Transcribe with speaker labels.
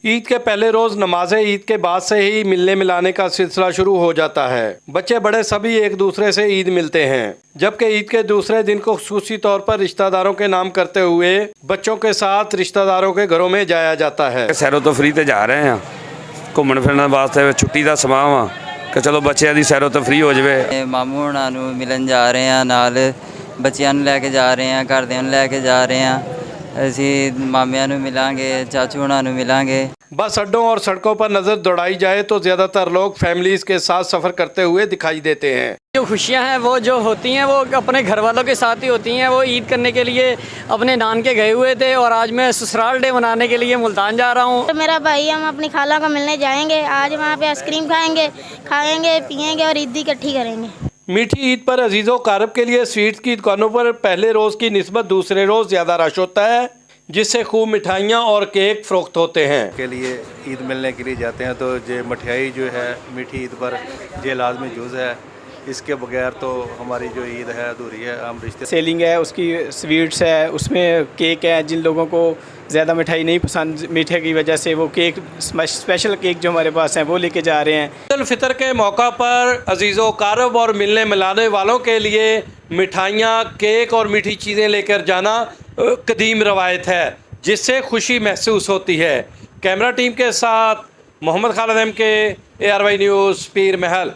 Speaker 1: ईद के पहले रोज नमाज़े ईद के बाद से ही मिलने मिलाने का सिलसिला शुरू हो जाता है। बच्चे बड़े सभी एक दूसरे से ईद मिलते हैं, जबकि ईद के दूसरे दिन को खुसूसी तौर पर रिश्तेदारों के नाम करते हुए बच्चों के साथ रिश्तेदारों के घरों में जाया जाता है।
Speaker 2: सैरो तफरी ते जा रहे हैं, घूमन फिरन वास्ते छुट्टी का समा वा कि चलो बच्चों की सैरो तफरी हो जाए।
Speaker 3: मामू हुणां नूं मिलन जा रहे हैं, नाल बच्चों नूं लैके जा रहे हैं, घरदियां नूं लैके जा रहे हैं। असीं मामियां नूं मिलांगे, चाचू हुणां नूं मिलांगे। बस
Speaker 1: अड्डों और सड़कों पर नजर दौड़ाई जाए तो ज्यादातर लोग फैमिलीज के साथ सफर करते हुए दिखाई देते हैं।
Speaker 4: जो खुशियां हैं वो जो होती हैं वो अपने घर वालों के साथ ही होती हैं। वो ईद करने के लिए अपने नान के गए हुए थे और आज मैं ससुराल डे मनाने के लिए मुल्तान जा रहा हूँ।
Speaker 5: तो मेरा भाई, हम अपनी खाला को मिलने जाएंगे। आज वहाँ पे आइसक्रीम खाएंगे पिएंगे और ईद इकट्ठी करेंगे।
Speaker 1: मीठी ईद पर अजीज़ो कारब के लिए स्वीट्स की दुकानों पर पहले रोज़ की निस्बत दूसरे रोज़ ज़्यादा रश होता है, जिससे खूब मिठाइयाँ और केक फ़रोख्त होते हैं।
Speaker 6: के लिए ईद मिलने के लिए जाते हैं तो ये मिठाई जो है मीठी ईद पर ये लाजमी जुज़ है। इसके बगैर तो हमारी जो ईद है अधूरी है। हम रिश्ते
Speaker 4: सेलिंग है, उसकी स्वीट्स है, उसमें केक है। जिन लोगों को ज़्यादा मिठाई नहीं पसंद मीठे की वजह से, वो केक स्पेशल केक जो हमारे पास हैं वो लेके जा रहे हैं।
Speaker 1: ईद उल फितर के मौका पर अजीज़ो कारब और मिलने मिलाने वालों के लिए मिठाइयाँ, केक और मीठी चीज़ें लेकर जाना कदीम रवायत है, जिससे खुशी महसूस होती है। कैमरा टीम के साथ Mohammad Khalid MK, ARY news, Pir महल।